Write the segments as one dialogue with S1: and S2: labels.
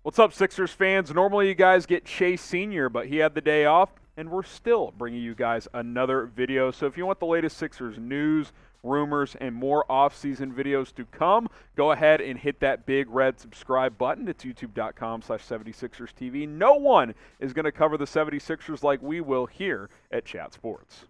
S1: What's up, Sixers fans? Normally you guys get Chase Sr., but he had the day off, and we're still bringing you guys another video. So if you want the latest Sixers news, rumors, and more off-season videos to come, go ahead and hit that big red subscribe button. It's youtube.com/76erstv. No one is going to cover the 76ers like we will here at Chat Sports.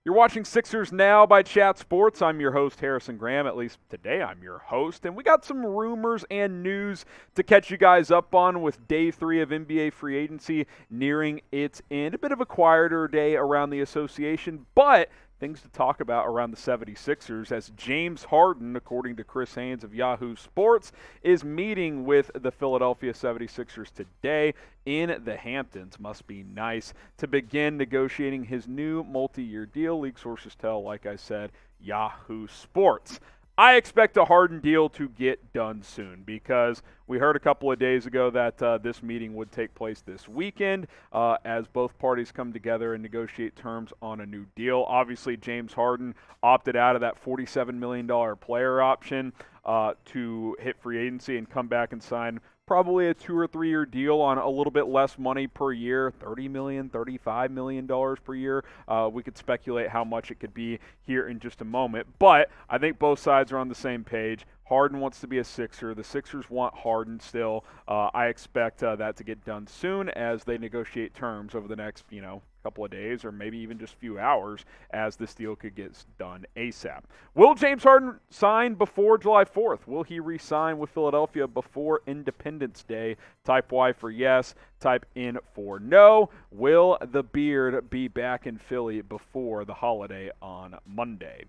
S1: You're watching Sixers Now by Chat Sports. I'm your host, Harrison Graham. At least today I'm your host. And we got some rumors and news to catch you guys up on with Day 3 of NBA free agency nearing its end. A bit of a quieter day around the association, but things to talk about around the 76ers as James Harden, according to Chris Haynes of Yahoo Sports, is meeting with the Philadelphia 76ers today in the Hamptons. Must be nice to begin negotiating his new multi-year deal. League sources tell, like I said, Yahoo Sports. I expect a Harden deal to get done soon because we heard a couple of days ago that this meeting would take place this weekend as both parties come together and negotiate terms on a new deal. Obviously, James Harden opted out of that $47 million player option to hit free agency and come back and sign probably a 2 or 3 year deal on a little bit less money per year, $30 million, $35 million per year. We could speculate how much it could be here in just a moment, but I think both sides are on the same page. Harden wants to be a Sixer. The Sixers want Harden still. I expect that to get done soon as they negotiate terms over the next, couple of days or maybe even just a few hours as this deal could get done ASAP. Will James Harden sign before July 4th? Will he re-sign with Philadelphia before Independence Day? Type Y for yes, type N for no. Will the Beard be back in Philly before the holiday on Monday?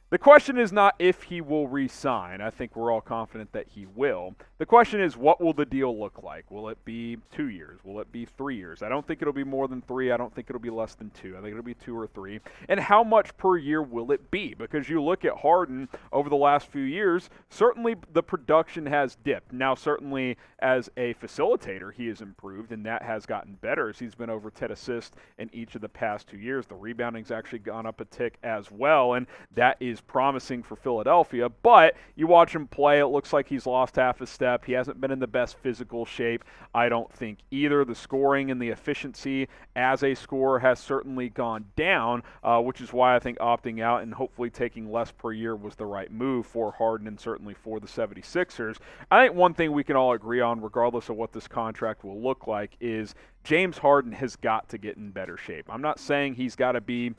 S1: The question is not if he will re-sign. I think we're all confident that he will. The question is, what will the deal look like? Will it be 2 years? Will it be 3 years? I don't think it'll be more than 3. I don't think it'll be less than 2. I think it'll be 2 or 3. And how much per year will it be? Because you look at Harden over the last few years, certainly the production has dipped. Now, certainly as a facilitator, he has improved, and that has gotten better as he's been over 10 assists in each of the past 2 years. The rebounding's actually gone up a tick as well, and that is promising for Philadelphia, but you watch him play, it looks like he's lost half a step. He hasn't been in the best physical shape, I don't think either. The scoring and the efficiency as a scorer has certainly gone down, which is why I think opting out and hopefully taking less per year was the right move for Harden and certainly for the 76ers. I think one thing we can all agree on, regardless of what this contract will look like, is James Harden has got to get in better shape. I'm not saying he's got to be,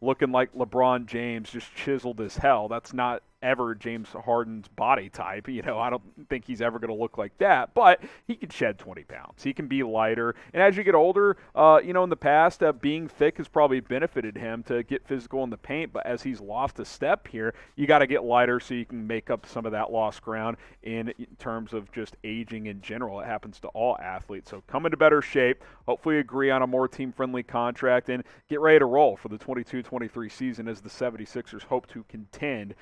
S1: looking like LeBron James, just chiseled as hell. That's not ever James Harden's body type. I don't think he's ever going to look like that, but he can shed 20 pounds. He can be lighter. And as you get older, in the past, being thick has probably benefited him to get physical in the paint, but as he's lost a step here, you got to get lighter so you can make up some of that lost ground in terms of just aging in general. It happens to all athletes. So come into better shape, hopefully agree on a more team-friendly contract, and get ready to roll for the 22-23 season as the 76ers hope to contend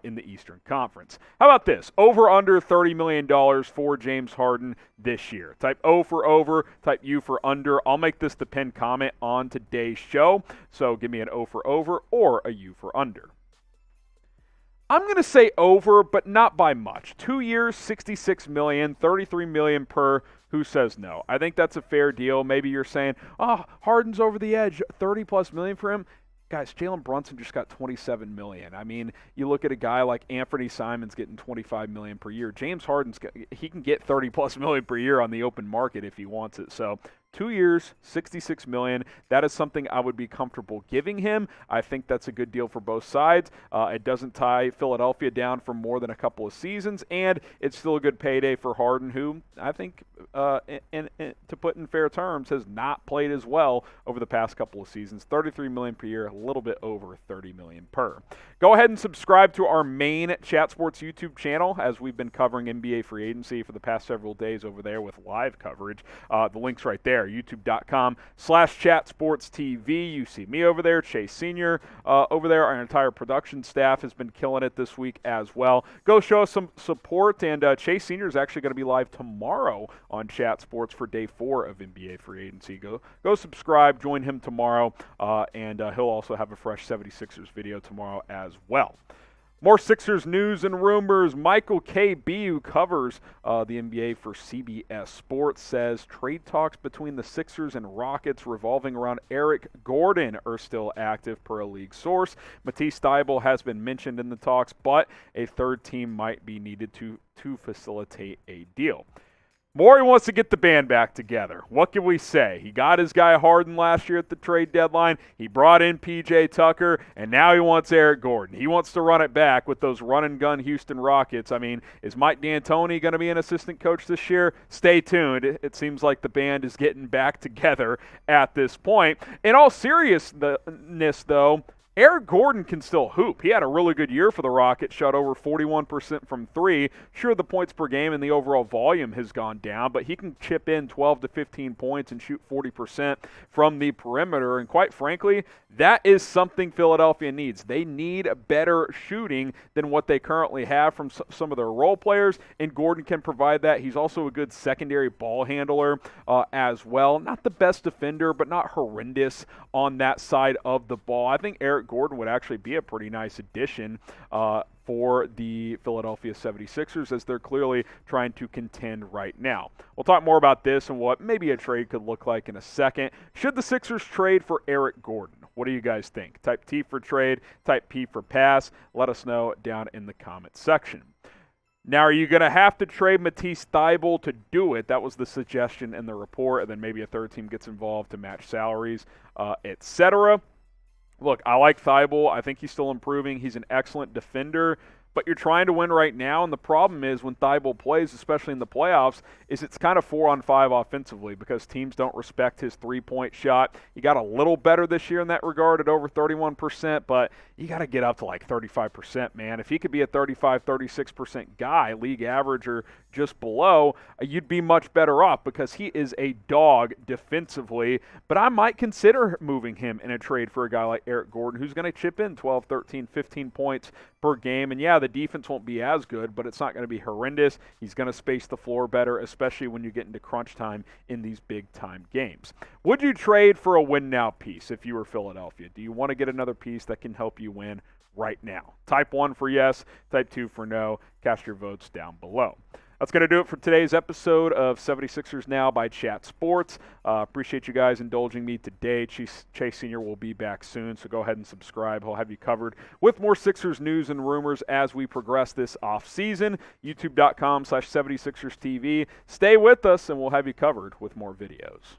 S1: in the Eastern Conference. How about this? Over under $30 million for James Harden this year. Type O for over, type U for under. I'll make this the pinned comment on today's show, so give me an O for over or a U for under. I'm going to say over, but not by much. 2 years, $66 million, $33 million per. Who says no? I think that's a fair deal. Maybe you're saying, Harden's over the edge, $30+ million for him. Guys, Jalen Brunson just got $27 million. I mean, you look at a guy like Anthony Simons getting $25 million per year. James Harden's he can get $30+ million per year on the open market if he wants it. So 2 years, $66 million. That is something I would be comfortable giving him. I think that's a good deal for both sides. It doesn't tie Philadelphia down for more than a couple of seasons, and it's still a good payday for Harden, who I think, to put in fair terms, has not played as well over the past couple of seasons. $33 million per year, a little bit over $30 million per. Go ahead and subscribe to our main Chat Sports YouTube channel as we've been covering NBA free agency for the past several days over there with live coverage. The link's right there. there, youtube.com/chatsportstv. You see me over there, Chase Sr. Over there. Our entire production staff has been killing it this week as well. Go show us some support, and Chase Sr. is actually going to be live tomorrow on Chat Sports for Day 4 of NBA Free Agency. Go subscribe, join him tomorrow, and he'll also have a fresh 76ers video tomorrow as well. More Sixers news and rumors. Michael KB, who covers the NBA for CBS Sports, says trade talks between the Sixers and Rockets revolving around Eric Gordon are still active per a league source. Matisse Thybulle has been mentioned in the talks, but a third team might be needed to facilitate a deal. Morey wants to get the band back together. What can we say? He got his guy Harden last year at the trade deadline. He brought in P.J. Tucker, and now he wants Eric Gordon. He wants to run it back with those run-and-gun Houston Rockets. I mean, is Mike D'Antoni going to be an assistant coach this year? Stay tuned. It seems like the band is getting back together at this point. In all seriousness, though, Eric Gordon can still hoop. He had a really good year for the Rockets, shot over 41% from three. Sure, the points per game and the overall volume has gone down, but he can chip in 12 to 15 points and shoot 40% from the perimeter. And quite frankly, that is something Philadelphia needs. They need better shooting than what they currently have from some of their role players, and Gordon can provide that. He's also a good secondary ball handler as well. Not the best defender, but not horrendous on that side of the ball. I think Eric Gordon would actually be a pretty nice addition for the Philadelphia 76ers, as they're clearly trying to contend right now. We'll talk more about this and what maybe a trade could look like in a second. Should the Sixers trade for Eric Gordon? What do you guys think? Type T for trade, type P for pass. Let us know down in the comments section. Now, are you going to have to trade Matisse Thybulle to do it? That was the suggestion in the report, and then maybe a third team gets involved to match salaries, etc. Look, I like Thybulle. I think he's still improving. He's an excellent defender, but you're trying to win right now, and the problem is when Thybulle plays, especially in the playoffs, is it's kind of 4-on-5 offensively because teams don't respect his three-point shot. He got a little better this year in that regard at over 31%, but you got to get up to like 35%, man. If he could be a 35, 36% guy, league average or just below, you'd be much better off because he is a dog defensively. But I might consider moving him in a trade for a guy like Eric Gordon, who's going to chip in 12, 13, 15 points per game. And yeah, the defense won't be as good, but it's not going to be horrendous. He's going to space the floor better, especially when you get into crunch time in these big-time games. Would you trade for a win-now piece if you were Philadelphia? Do you want to get another piece that can help you win right now? Type 1 for yes, type 2 for no. Cast your votes down below. That's going to do it for today's episode of 76ers Now by Chat Sports. Appreciate you guys indulging me today. Chase Sr. will be back soon, so go ahead and subscribe. He'll have you covered with more Sixers news and rumors as we progress this offseason. YouTube.com/76erstv. Stay with us, and we'll have you covered with more videos.